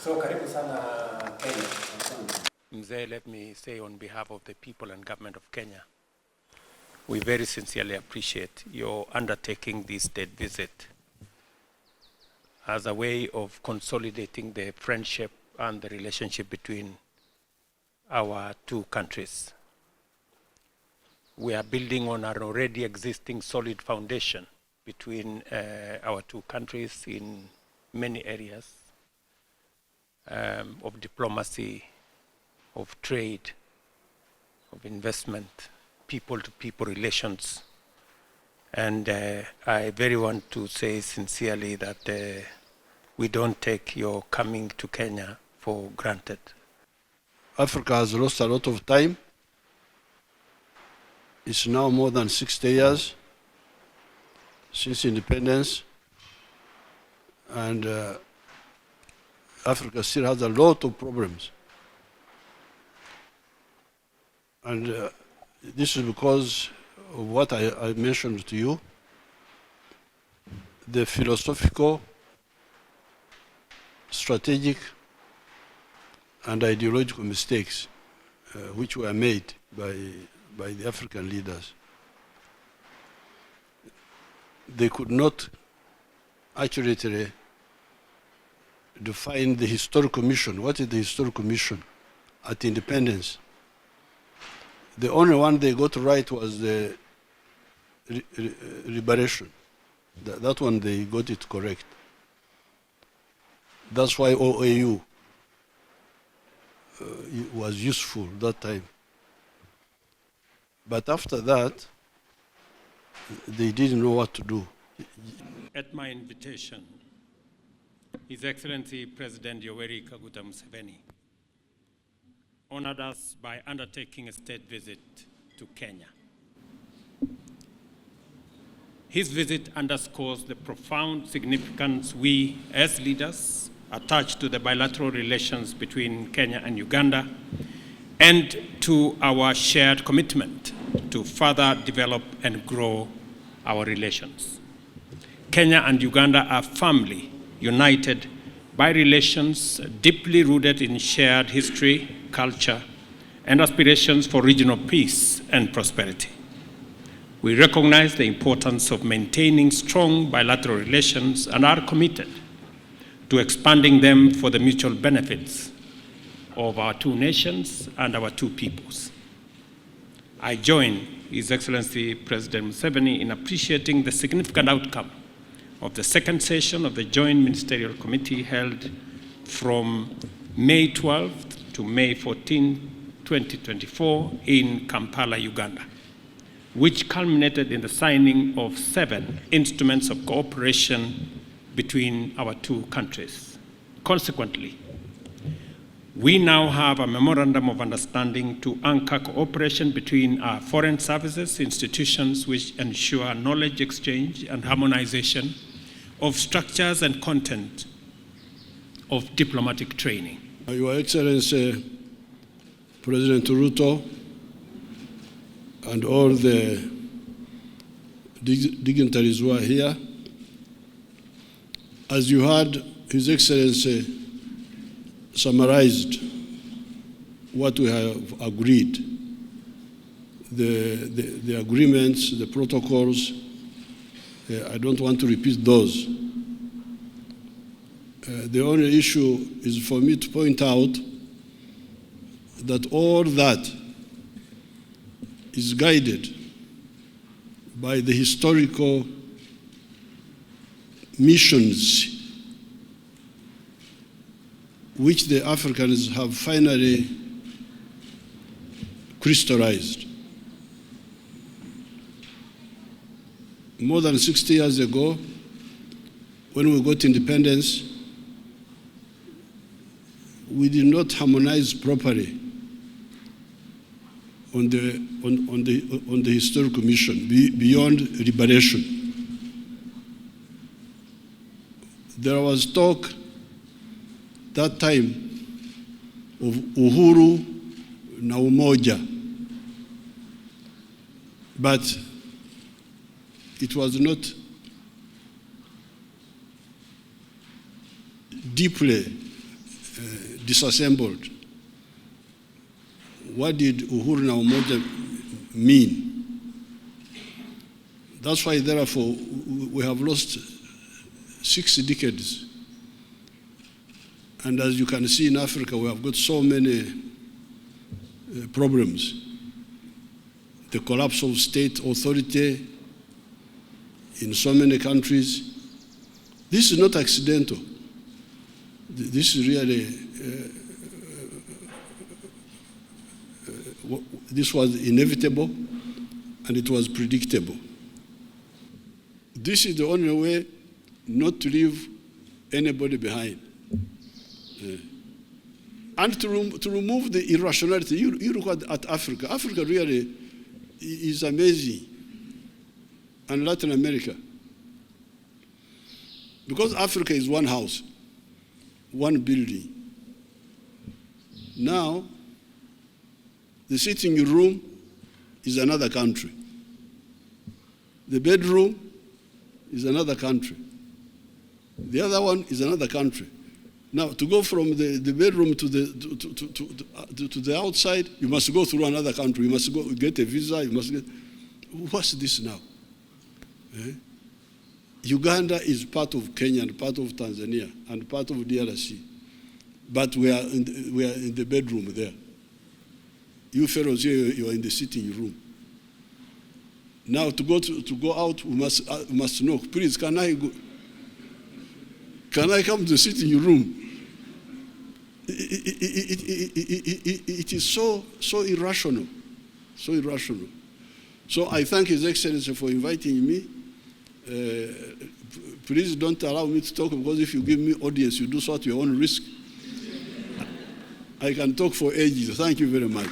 So karibu sana Kenya. Mzee, let me say on behalf of the people and government of Kenya, we very sincerely appreciate your undertaking this state visit as a way of consolidating the friendship and the relationship between our two countries. We are building on an already existing solid foundation between our two countries in many areas of diplomacy, of trade, of investment, people-to-people relations. And I very want to say sincerely that we don't take your coming to Kenya for granted. Africa has lost a lot of time. It's now more than 60 years since independence, and Africa still has a lot of problems. And this is because of what I mentioned to you, the philosophical, strategic, and ideological mistakes which were made by the African leaders. They could not accurately define the historical mission. What is the historical mission at independence? The only one they got right was the liberation. That one they got it correct. That's why OAU was useful that time. But after that, they didn't know what to do. At my invitation, His Excellency President Yoweri Kaguta Museveni honored us by undertaking a state visit to Kenya. His visit underscores the profound significance we, as leaders, attach to the bilateral relations between Kenya and Uganda, and to our shared commitment to further develop and grow our relations. Kenya and Uganda are firmly united by relations deeply rooted in shared history, culture, and aspirations for regional peace and prosperity. We recognize the importance of maintaining strong bilateral relations and are committed to expanding them for the mutual benefits of our two nations and our two peoples. I join His Excellency President Museveni in appreciating the significant outcome of the second session of the Joint Ministerial Committee held from May 12th to May 14, 2024 in Kampala, Uganda, which culminated in the signing of 7 instruments of cooperation between our two countries. Consequently, we now have a memorandum of understanding to anchor cooperation between our foreign services institutions, which ensure knowledge exchange and harmonization of structures and content of diplomatic training. Your Excellency, President Ruto, and all the dignitaries who are here, as you heard, His Excellency summarized what we have agreed, the agreements, the protocols. I don't want to repeat those. The only issue is for me to point out that all that is guided by the historical missions which the Africans have finally crystallized. More than 60 years ago, when we got independence, we did not harmonize properly on the historical mission beyond liberation. There was talk that time of uhuru na umoja, but it was not deeply disassembled. What did uhuru na umoja mean? That's why, therefore, we have lost 6 decades. And as you can see in Africa, we have got so many problems. The collapse of state authority in so many countries. This is not accidental. This is really, this was inevitable and it was predictable. This is the only way not to leave anybody behind. And to remove the irrationality. You look at Africa. Africa really is amazing. And Latin America. Because Africa is one house, one building. Now, the sitting room is another country. The bedroom is another country. The other one is another country. Now, to go from the bedroom to the outside, you must go through another country. You must go get a visa. You must get. What's this now? Uganda is part of Kenya and part of Tanzania and part of DRC, but we are in the bedroom there. You fellows here, you are in the sitting room. Now, to go out, we must know. Please, can I go? Can I come to the sitting room? It is so irrational, so irrational. So I thank His Excellency for inviting me. Please don't allow me to talk, because if you give me audience, you do so at your own risk. I can talk for ages. Thank you very much.